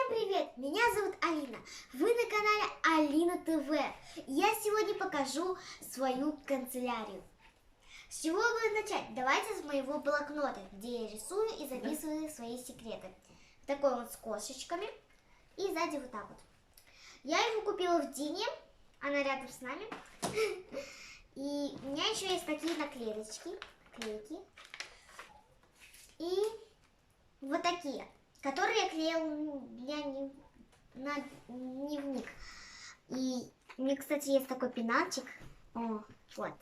Всем привет! Меня зовут Алина. Вы на канале Алина ТВ. Я сегодня покажу свою канцелярию. С чего бы начать? Давайте с моего блокнота, где я рисую и записываю свои секреты. Такой вот с кошечками. И сзади вот так вот. Я его купила в Дине. Она рядом с нами. И у меня еще есть такие наклеечки. Клейки. И вот такие, которые я клеила для на дневник. И у меня, кстати, есть такой пенальчик. О, вот.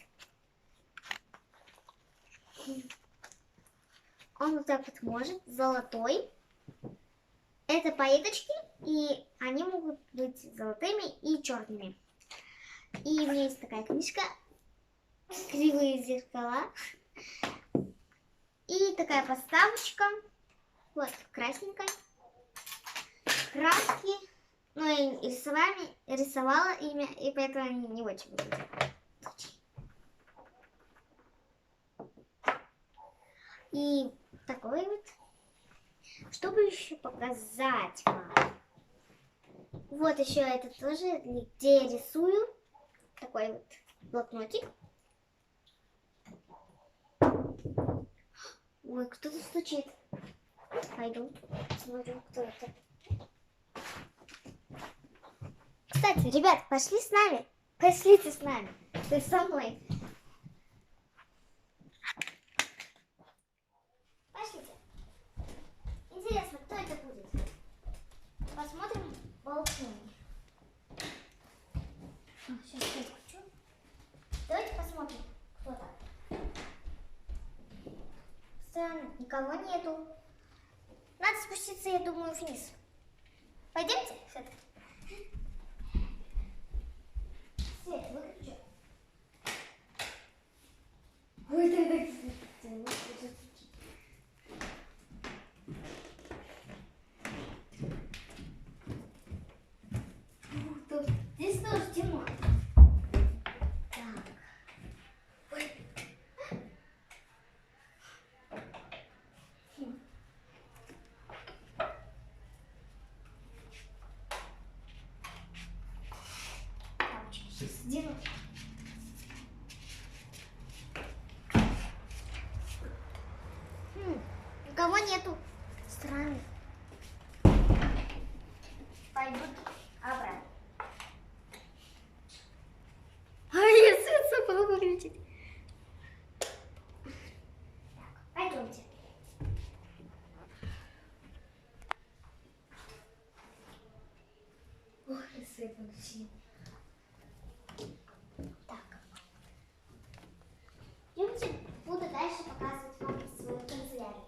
Он вот так вот может, золотой. Это пайеточки, и они могут быть золотыми и черными. И у меня есть такая книжка «Кривые зеркала». И такая подставочка. Вот, красненькая. Краски. Ну, я рисовала имя, и поэтому они не очень выглядят. И такой вот. Чтобы еще показать вам. Вот еще это тоже, где я рисую. Такой вот блокнотик. Ой, кто-то стучит. Пойду посмотрю, кто это. Кстати, ребят, пошли с нами. Пошлите с нами. Ты со мной. Пошлите. Интересно, кто это будет? Посмотрим в балконе. Сейчас я включу. Давайте посмотрим, кто там. Странно, никого нету. Надо спуститься, я думаю, вниз. Пойдемте? Свет выключу. Ой, здесь тоже темно. Так. Ой. Сейчас сделаю. Никого нету. Странно. Пойду обратно. А я свет забыла выключить. Так, пойдемте. Ой, свет выключили. Так. Идемте, буду дальше показывать вам свою канцелярию.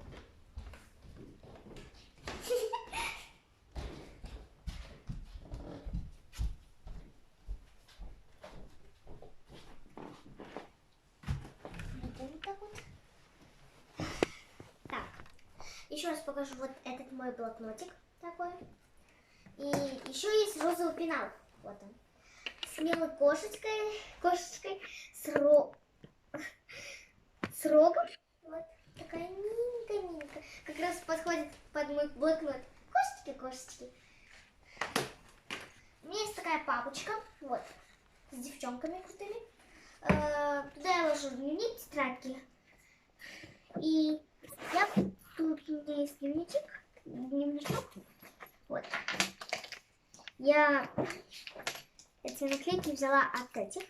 Так, еще раз покажу вот этот мой блокнотик такой. И еще есть розовый пенал. Вот он. С милой кошечкой с рогом. Вот такая миленькая. Как раз подходит под мой блокнот. Кошечки. У меня есть такая папочка. Вот. С девчонками крутыми. Туда я ложу дневник, тетрадки. И тут у меня есть дневничок. Вот. Я эти наклейки взяла от этих.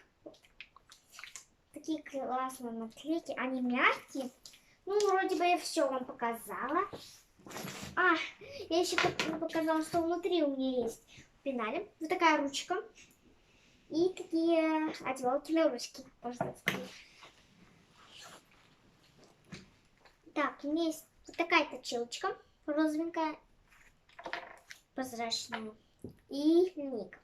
Такие классные наклейки. Они мягкие. Ну, вроде бы я все вам показала. Я еще показала, что внутри у меня есть в пенале. Вот такая ручка. И такие отделки для ручки. Можно сказать. Так, у меня есть вот такая точилочка. Розовенькая. Прозрачная. И ник.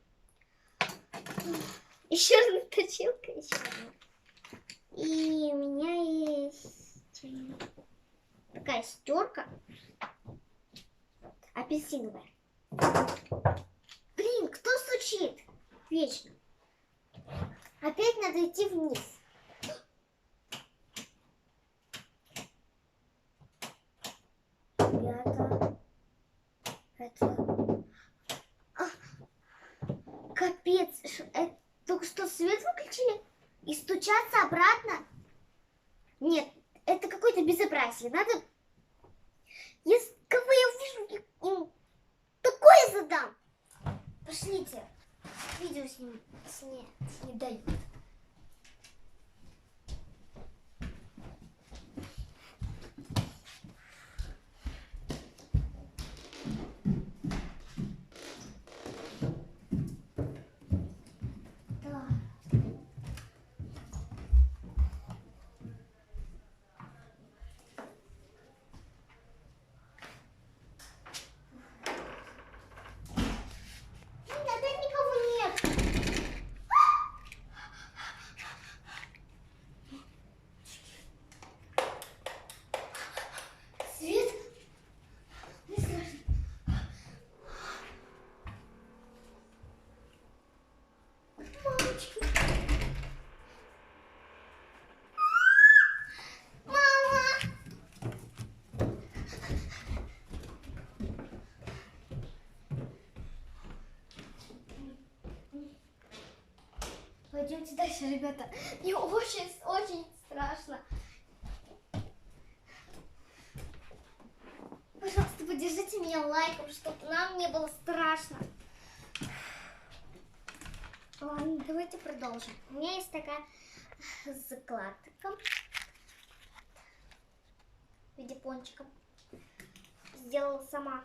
Еще одна точилка. Еще одна. И у меня есть такая стерка. Апельсиновая. Блин, кто стучит? Вечно. Опять надо идти вниз. Ребята, это возвращаться обратно? Нет, это какое-то безобразие. Надо... Если кого я увижу, им такое задам. Пошлите. Видео с ним не дают. Пойдемте дальше, ребята. Мне очень страшно. Пожалуйста, поддержите меня лайком, чтобы нам не было страшно. Ладно, давайте продолжим. У меня есть такая закладка в виде пончика. Сделала сама.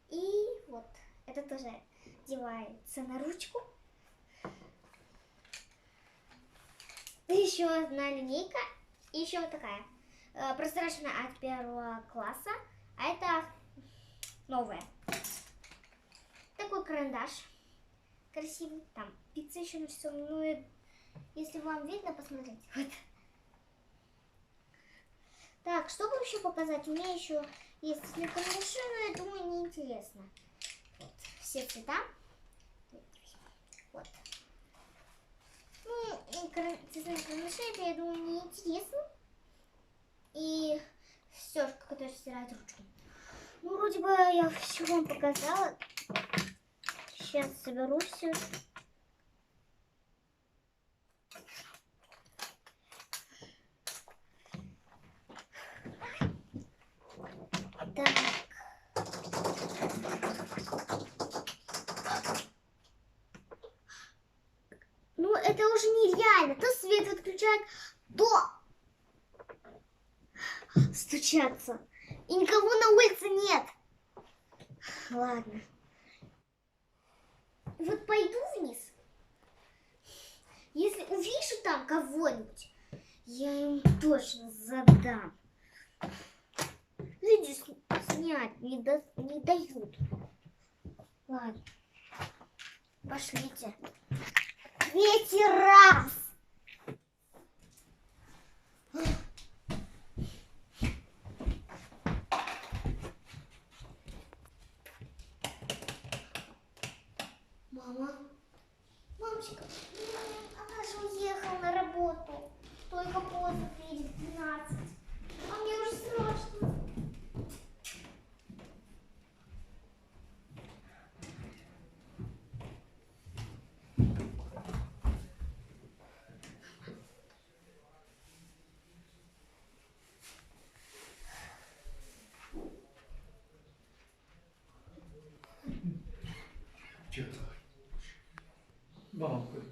И вот, это тоже одевается на ручку. Еще одна линейка. И еще вот такая. Прозрачная от первого класса. А это новая. Такой карандаш. Красивый. Там пицца еще нарисована. Ну, и если вам видно, посмотрите. Вот. Так, что бы еще показать? У меня еще есть цветные карандаши, но я думаю, неинтересно. Вот. Все цвета. Вот. Ну, цветные карандаши, это, я думаю, неинтересно. И стёжка, которая стирает ручку. Ну, вроде бы я все вам показала. Сейчас соберу все. Так. Ну, это уже нереально. То свет отключают, то стучаться. И никого на улице нет. Ладно. Вот пойду вниз. Если увижу там кого-нибудь, я им точно задам. Люди снять не дают. Ладно. Пошлите. Третий раз. Мама. Мамочка, она же уехала на работу. Только поздно приедет в 12. А мне уже страшно. Что-то. Мамка.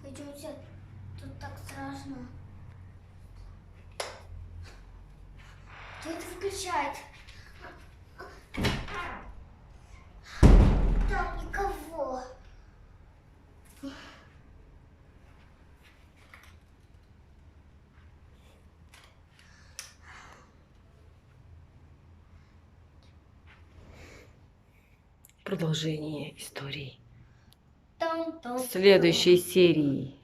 Пойдемте. Тут так страшно. Кто это выключает? Там никого. Продолжение истории. Там. В следующей серии.